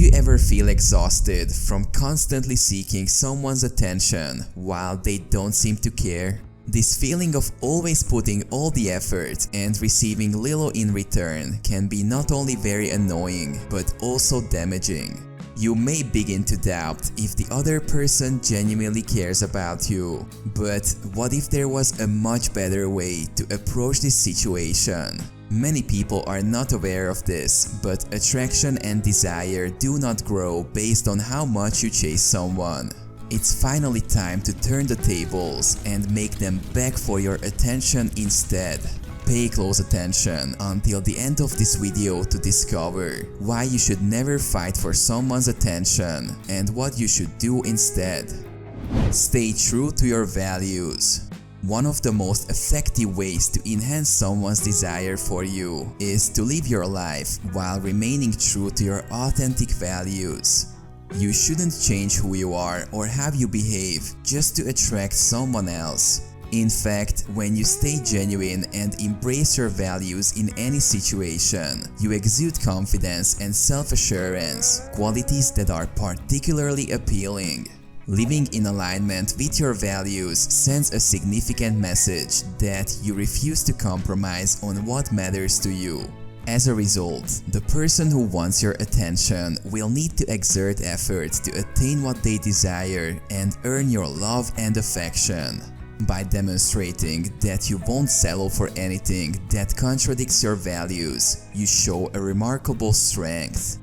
you ever feel exhausted from constantly seeking someone's attention while they don't seem to care? This feeling of always putting all the effort and receiving little in return can be not only very annoying but also damaging. You may begin to doubt if the other person genuinely cares about you. But what if there was a much better way to approach this situation? Many people are not aware of this, but attraction and desire do not grow based on how much you chase someone. It's finally time to turn the tables and make them beg for your attention instead. Pay close attention until the end of this video to discover why you should never fight for someone's attention and what you should do instead. Stay true to your values. One of the most effective ways to enhance someone's desire for you is to live your life while remaining true to your authentic values. You shouldn't change who you are or how you behave just to attract someone else. In fact, when you stay genuine and embrace your values in any situation, you exude confidence and self-assurance, qualities that are particularly appealing. Living in alignment with your values sends a significant message that you refuse to compromise on what matters to you. As a result, the person who wants your attention will need to exert effort to attain what they desire and earn your love and affection. By demonstrating that you won't settle for anything that contradicts your values, you show a remarkable strength.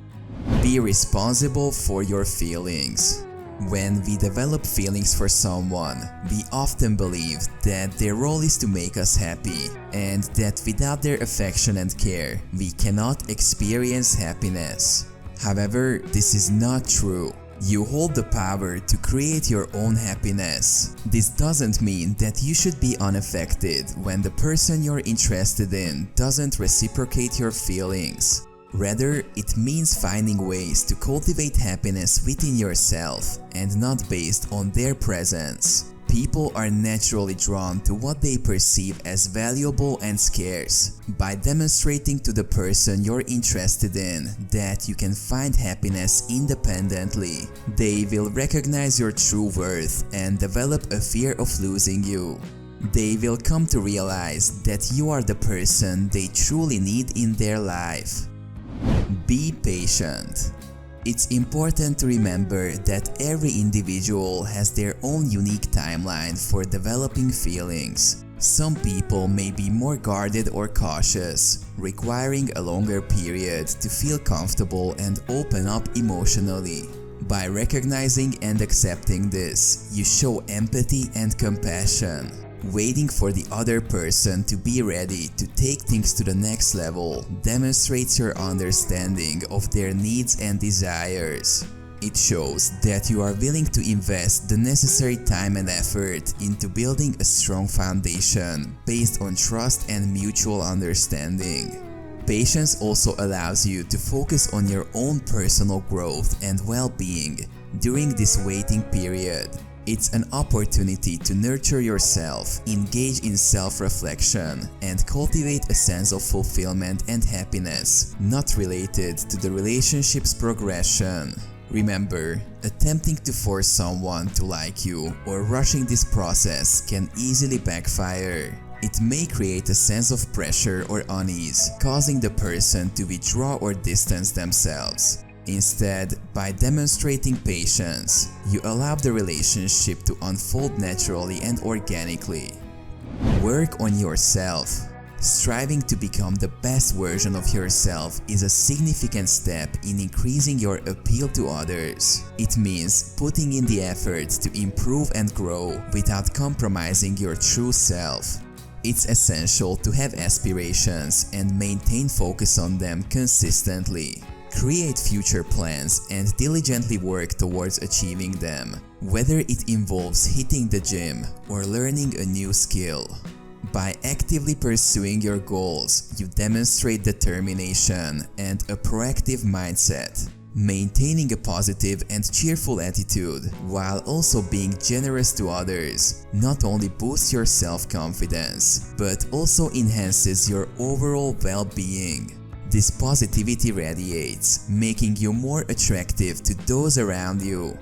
Be responsible for your feelings. When we develop feelings for someone, we often believe that their role is to make us happy, and that without their affection and care, we cannot experience happiness. However, this is not true. You hold the power to create your own happiness. This doesn't mean that you should be unaffected when the person you're interested in doesn't reciprocate your feelings. Rather, it means finding ways to cultivate happiness within yourself and not based on their presence. People are naturally drawn to what they perceive as valuable and scarce. By demonstrating to the person you're interested in that you can find happiness independently, they will recognize your true worth and develop a fear of losing you. They will come to realize that you are the person they truly need in their life. Be patient. It's important to remember that every individual has their own unique timeline for developing feelings. Some people may be more guarded or cautious, requiring a longer period to feel comfortable and open up emotionally. By recognizing and accepting this, you show empathy and compassion. Waiting for the other person to be ready to take things to the next level demonstrates your understanding of their needs and desires. It shows that you are willing to invest the necessary time and effort into building a strong foundation based on trust and mutual understanding. Patience also allows you to focus on your own personal growth and well-being during this waiting period. It's an opportunity to nurture yourself, engage in self-reflection, and cultivate a sense of fulfillment and happiness, not related to the relationship's progression. Remember, attempting to force someone to like you or rushing this process can easily backfire. It may create a sense of pressure or unease, causing the person to withdraw or distance themselves. Instead, by demonstrating patience, you allow the relationship to unfold naturally and organically. Work on yourself. Striving to become the best version of yourself is a significant step in increasing your appeal to others. It means putting in the effort to improve and grow without compromising your true self. It's essential to have aspirations and maintain focus on them consistently. Create future plans and diligently work towards achieving them, whether it involves hitting the gym or learning a new skill. By actively pursuing your goals, you demonstrate determination and a proactive mindset. Maintaining a positive and cheerful attitude while also being generous to others not only boosts your self-confidence, but also enhances your overall well-being. This positivity radiates, making you more attractive to those around you.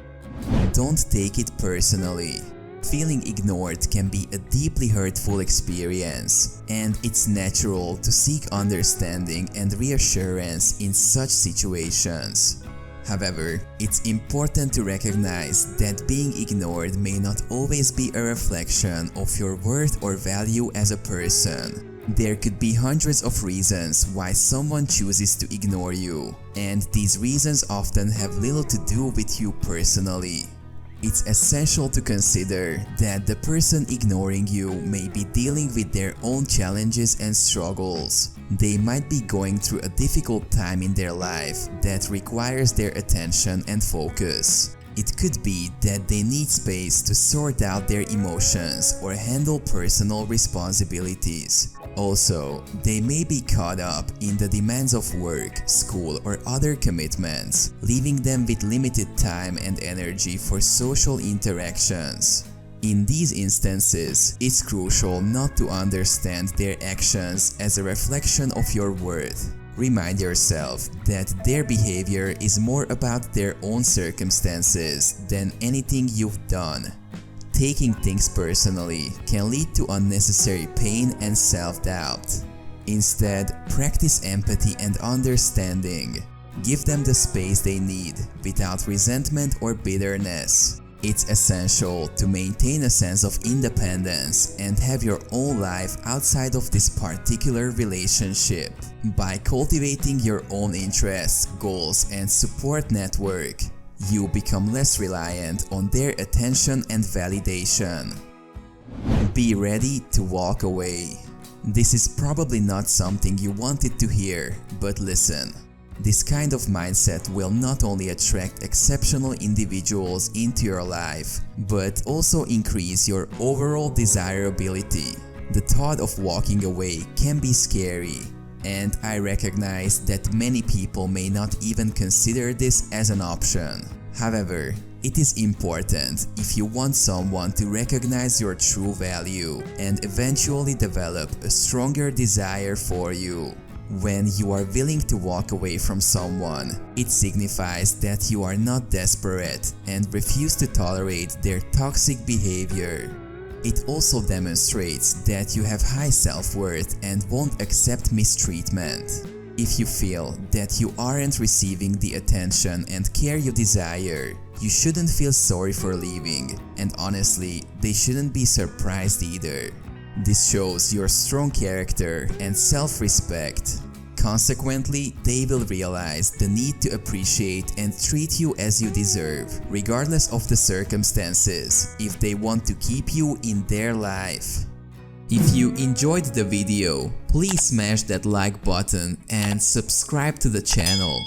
Don't take it personally. Feeling ignored can be a deeply hurtful experience, and it's natural to seek understanding and reassurance in such situations. However, it's important to recognize that being ignored may not always be a reflection of your worth or value as a person. There could be hundreds of reasons why someone chooses to ignore you, and these reasons often have little to do with you personally. It's essential to consider that the person ignoring you may be dealing with their own challenges and struggles. They might be going through a difficult time in their life that requires their attention and focus. It could be that they need space to sort out their emotions or handle personal responsibilities. Also, they may be caught up in the demands of work, school, or other commitments, leaving them with limited time and energy for social interactions. In these instances, it's crucial not to understand their actions as a reflection of your worth. Remind yourself that their behavior is more about their own circumstances than anything you've done. Taking things personally can lead to unnecessary pain and self-doubt. Instead, practice empathy and understanding. Give them the space they need without resentment or bitterness. It's essential to maintain a sense of independence and have your own life outside of this particular relationship. By cultivating your own interests, goals, and support network, you become less reliant on their attention and validation. Be ready to walk away. This is probably not something you wanted to hear, but listen. This kind of mindset will not only attract exceptional individuals into your life, but also increase your overall desirability. The thought of walking away can be scary, and I recognize that many people may not even consider this as an option. However, it is important if you want someone to recognize your true value and eventually develop a stronger desire for you. When you are willing to walk away from someone, it signifies that you are not desperate and refuse to tolerate their toxic behavior. It also demonstrates that you have high self-worth and won't accept mistreatment. If you feel that you aren't receiving the attention and care you desire, you shouldn't feel sorry for leaving, and honestly, they shouldn't be surprised either. This shows your strong character and self-respect. Consequently, they will realize the need to appreciate and treat you as you deserve, regardless of the circumstances, if they want to keep you in their life. If you enjoyed the video, please smash that like button and subscribe to the channel.